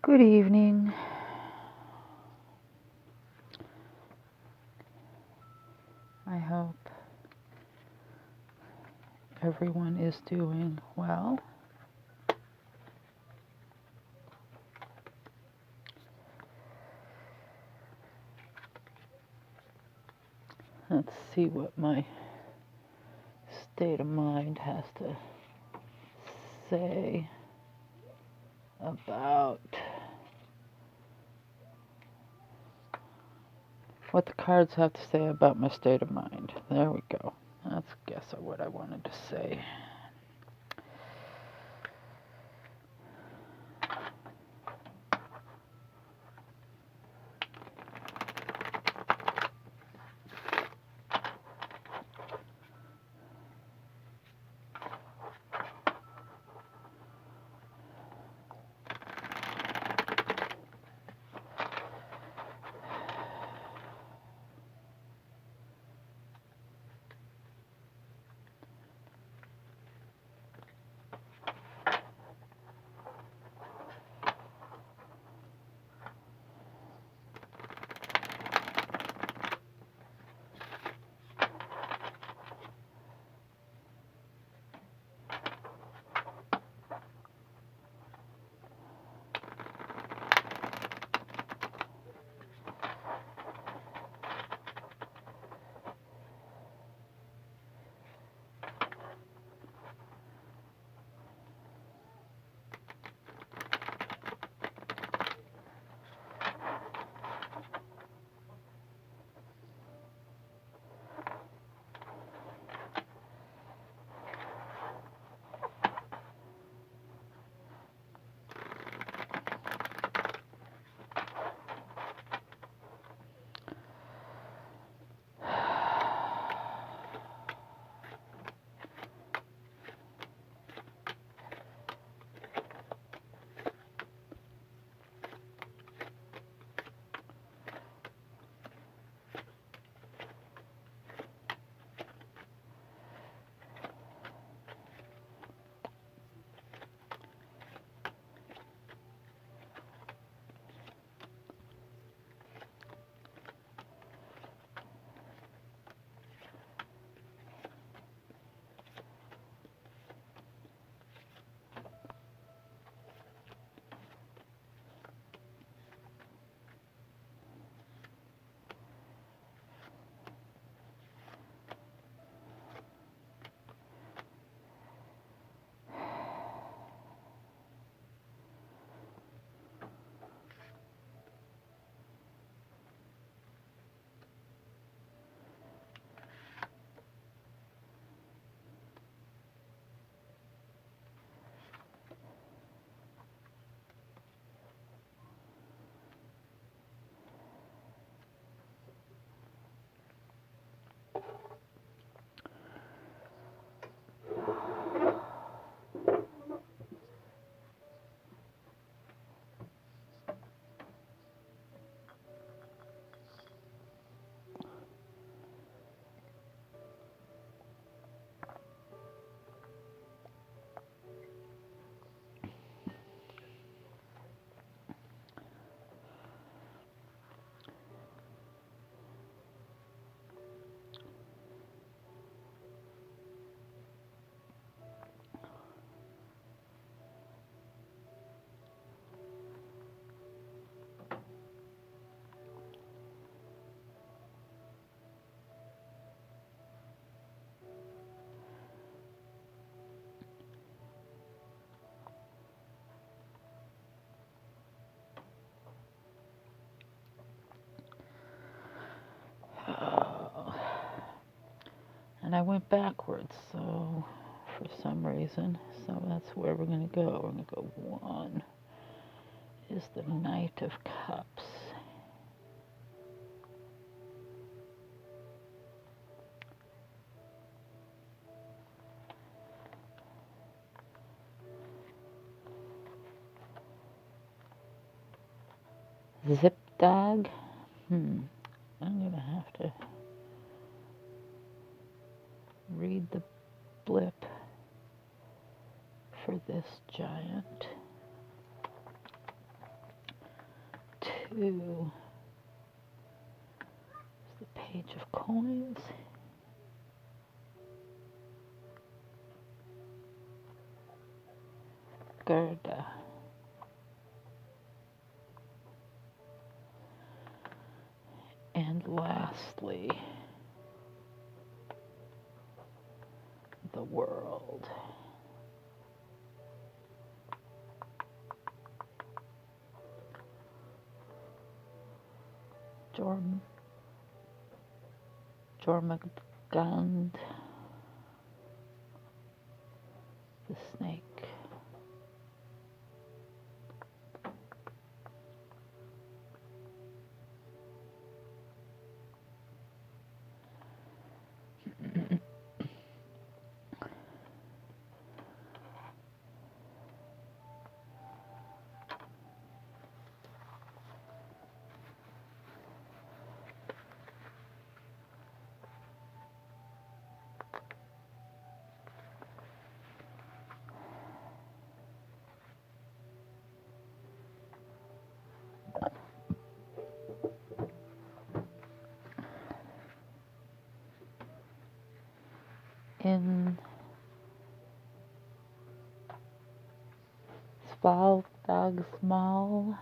Good evening. I hope everyone is doing well. Let's see what my state of mind has to say about what the cards have to say about my state of mind. There we go. That's guess what I wanted to say. And I went backwards, so for some reason, so that's where we're going to go. We're going to go 1 is the Knight of Cups. Zip dog. I'm going to have to read the blip for this giant. 2 is the Page of Coins. Gerda. And lastly, the World. Jormungand, the snake. In Svaldag, wow,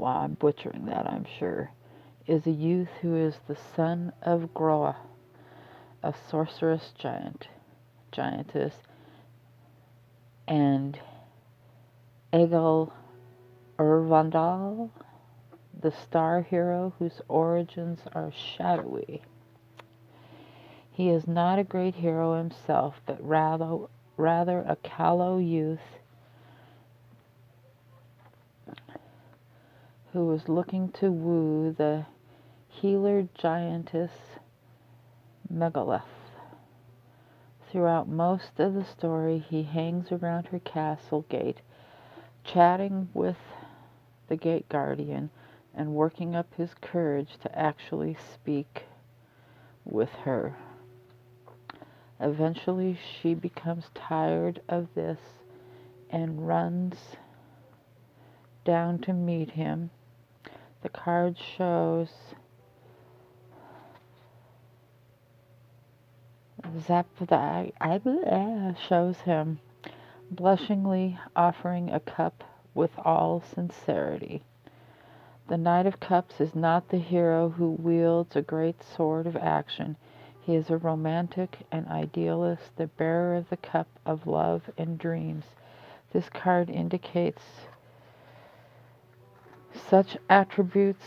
I'm butchering that, I'm sure, is a youth who is the son of Groa, a sorceress giantess, and Egil Urvandal, the star hero whose origins are shadowy. He is not a great hero himself, but rather a callow youth who is looking to woo the healer giantess Megalith. Throughout most of the story, he hangs around her castle gate, chatting with the gate guardian and working up his courage to actually speak with her. Eventually, she becomes tired of this and runs down to meet him. The card shows shows him blushingly offering a cup with all sincerity. The Knight of Cups is not the hero who wields a great sword of action. He is a romantic and idealist, the bearer of the cup of love and dreams. This card indicates such attributes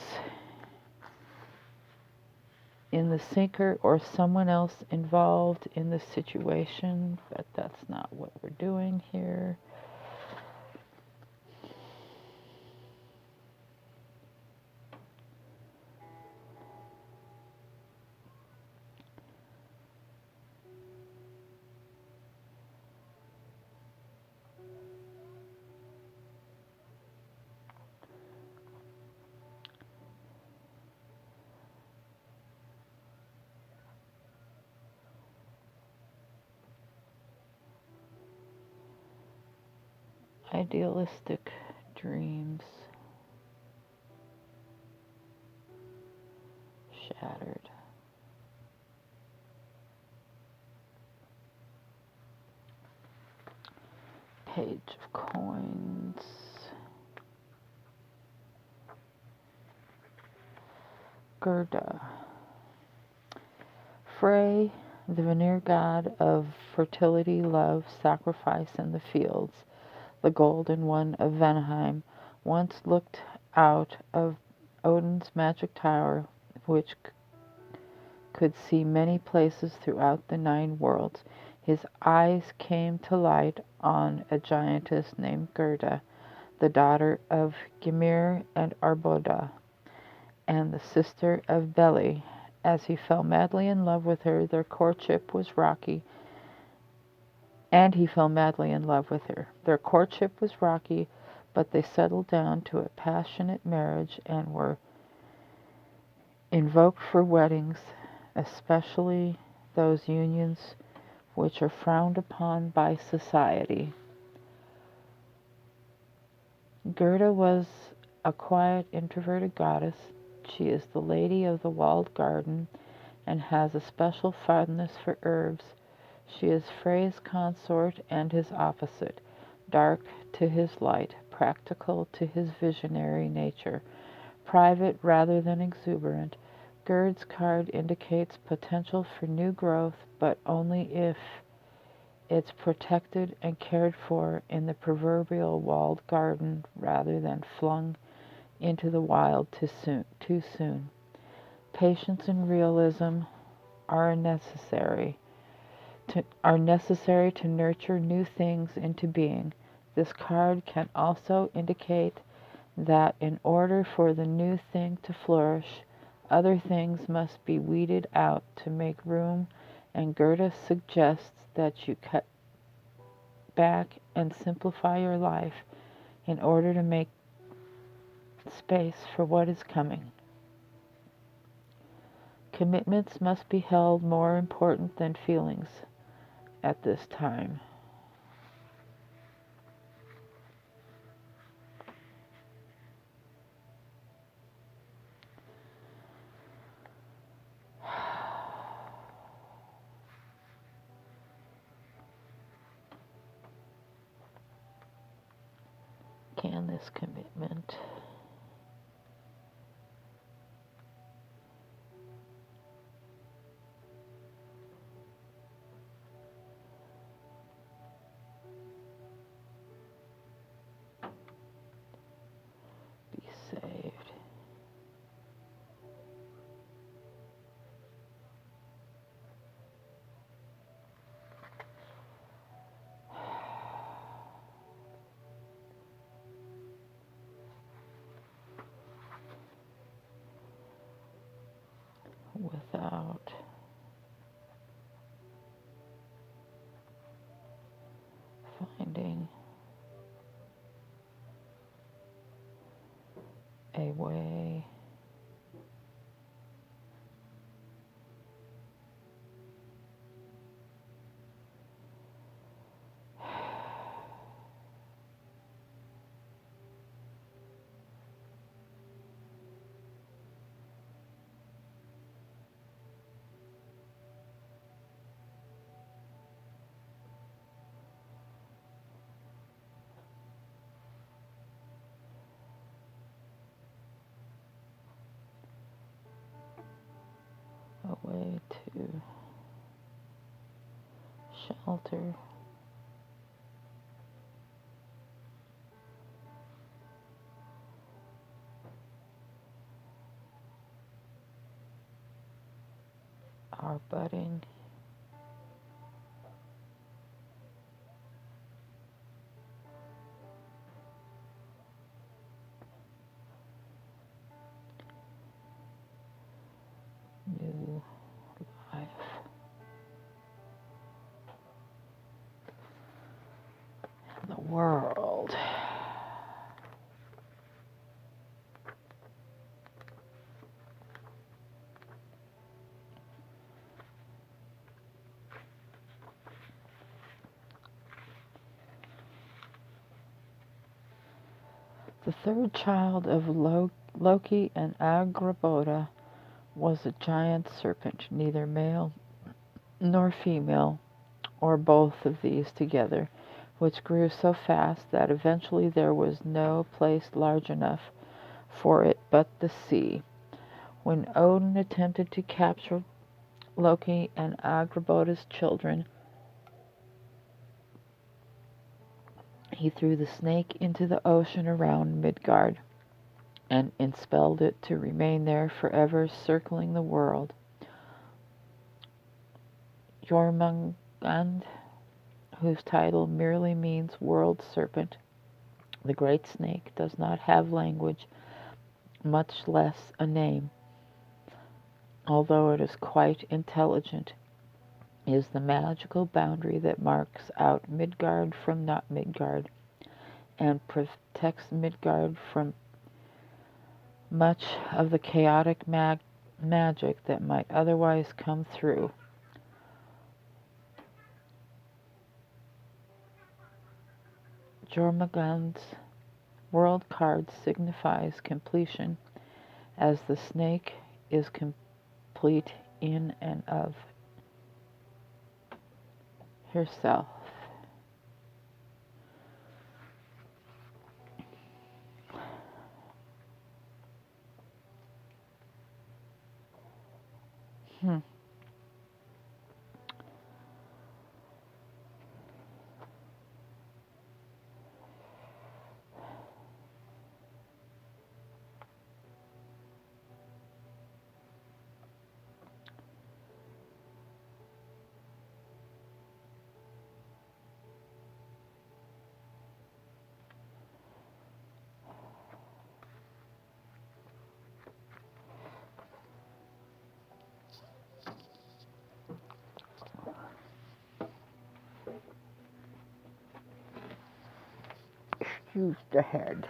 in the sinker or someone else involved in the situation, but that's not what we're doing here. Idealistic dreams shattered. Page of Coins. Gerda. Frey, the Vanir god of fertility, love, sacrifice, and the fields, the Golden One of Venheim, once looked out of Odin's magic tower, which could see many places throughout the 9 worlds. His eyes came to light on a giantess named Gerda, the daughter of Gymir and Arboda, and the sister of Beli. As he fell madly in love with her, their courtship was rocky, Their courtship was rocky, but they settled down to a passionate marriage and were invoked for weddings, especially those unions which are frowned upon by society. Gerda was a quiet, introverted goddess. She is the lady of the walled garden and has a special fondness for herbs. She is Frey's consort and his opposite, dark to his light, practical to his visionary nature, private rather than exuberant. Gerd's card indicates potential for new growth, but only if it's protected and cared for in the proverbial walled garden rather than flung into the wild too soon. Patience and realism are necessary to nurture new things into being. This card can also indicate that in order for the new thing to flourish, other things must be weeded out to make room, and Gerda suggests that you cut back and simplify your life in order to make space for what is coming. Commitments must be held more important than feelings at this time. Can this commitment be saved? Without finding a way to shelter our budding new life in the world. The third child of Loki and Agrabota was a giant serpent, neither male nor female, or both of these together, which grew so fast that eventually there was no place large enough for it but the sea. When Odin attempted to capture Loki and Agrabota's children, he threw the snake into the ocean around Midgard and expelled it to remain there forever, circling the world. Jormungand, whose title merely means world serpent, the great snake, does not have language, much less a name, although it is quite intelligent, is the magical boundary that marks out Midgard from not Midgard and protects Midgard from much of the chaotic magic that might otherwise come through. Jormungand's World card signifies completion, as the snake is complete in and of herself. Excuse the head.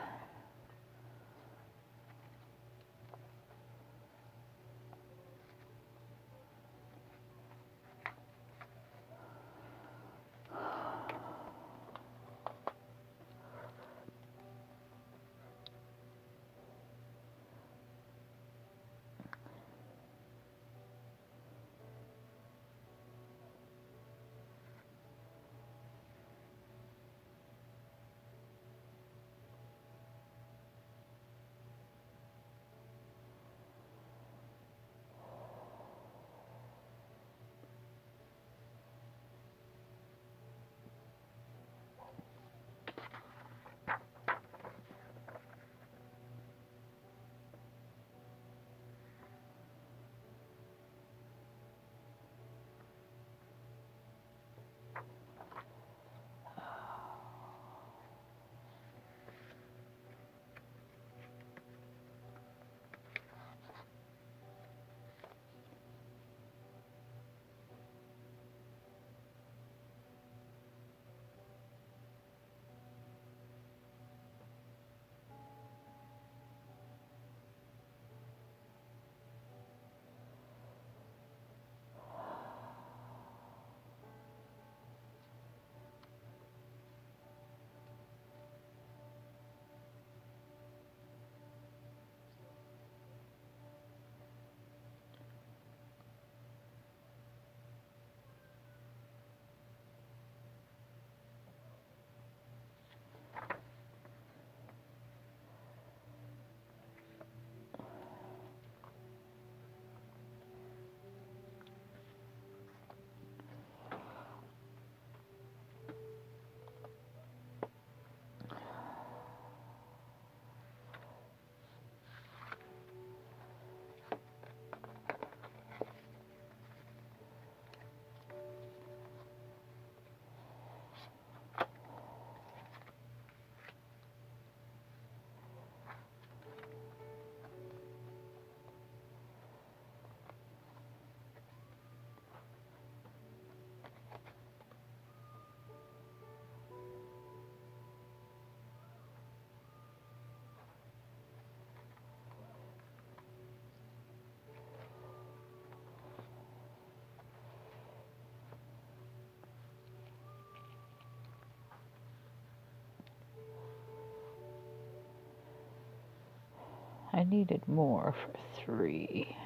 I needed more for 3.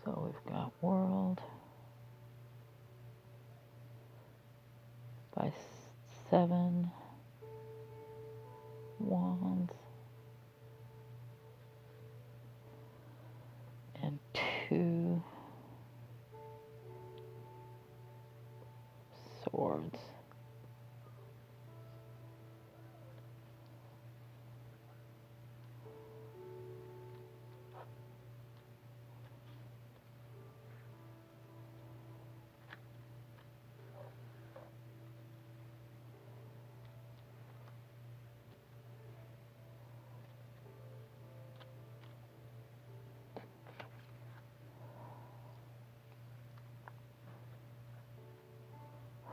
So we've got world by 7 wands and 2 swords.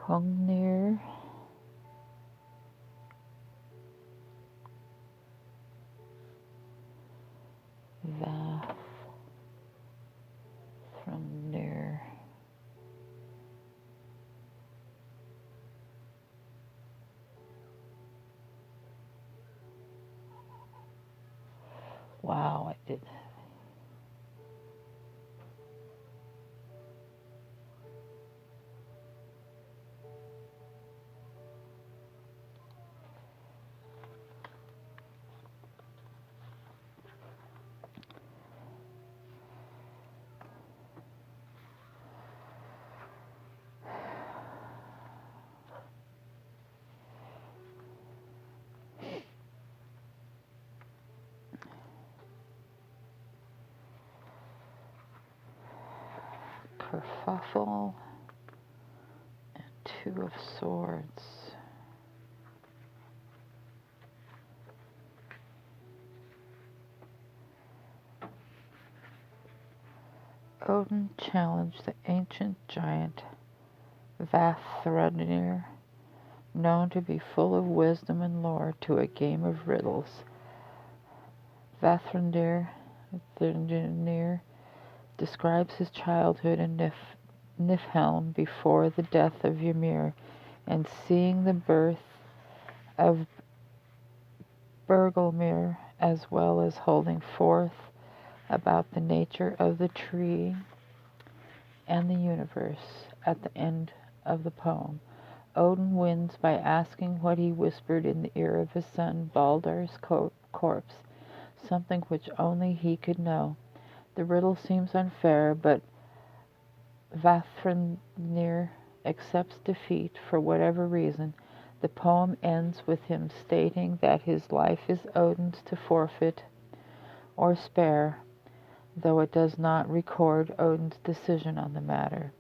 Hung near Vath from near Wow, I did. Kerfuffle and 2 of Swords. Odin challenged the ancient giant Vafthrudnir, known to be full of wisdom and lore, to a game of riddles. Vafthrudnir describes his childhood in Niflheim before the death of Ymir, and seeing the birth of Bergelmir, as well as holding forth about the nature of the tree and the universe. At the end of the poem, Odin wins by asking what he whispered in the ear of his son Balder's corpse, something which only he could know. The riddle seems unfair, but Vafthrudnir accepts defeat for whatever reason. The poem ends with him stating that his life is Odin's to forfeit or spare, though it does not record Odin's decision on the matter.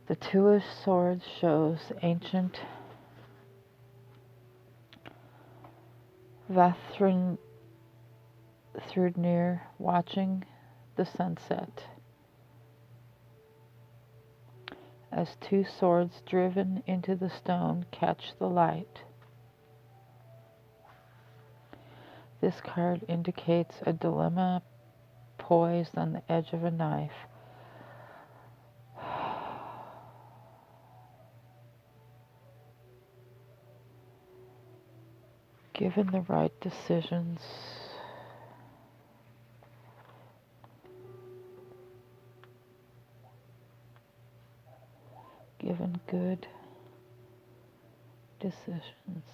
The 2 of Swords shows ancient Vafthrudnir watching the sunset as 2 swords driven into the stone catch the light. This card indicates a dilemma poised on the edge of a knife. Given the right decisions, given good decisions,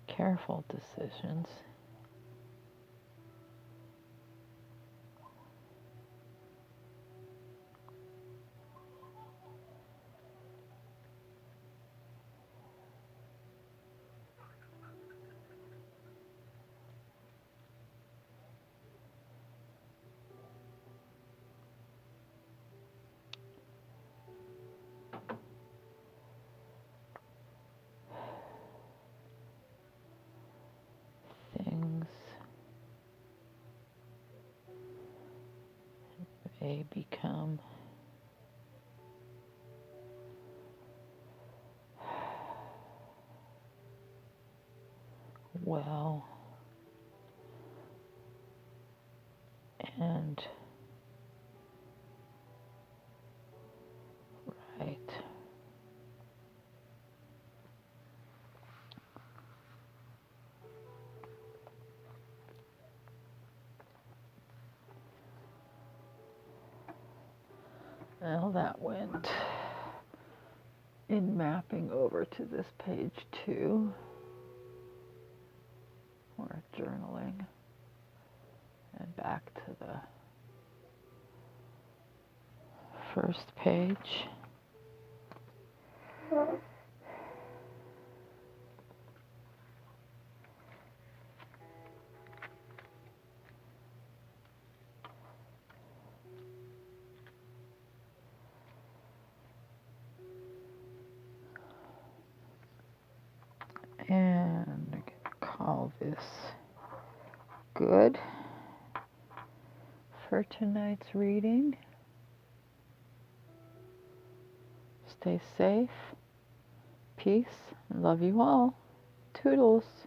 careful decisions, things may become well and right. Well, that went in mapping over to this page 2, or journaling, and back to the first page. And I'm going to call this good for tonight's reading. Stay safe, peace, and love you all. Toodles.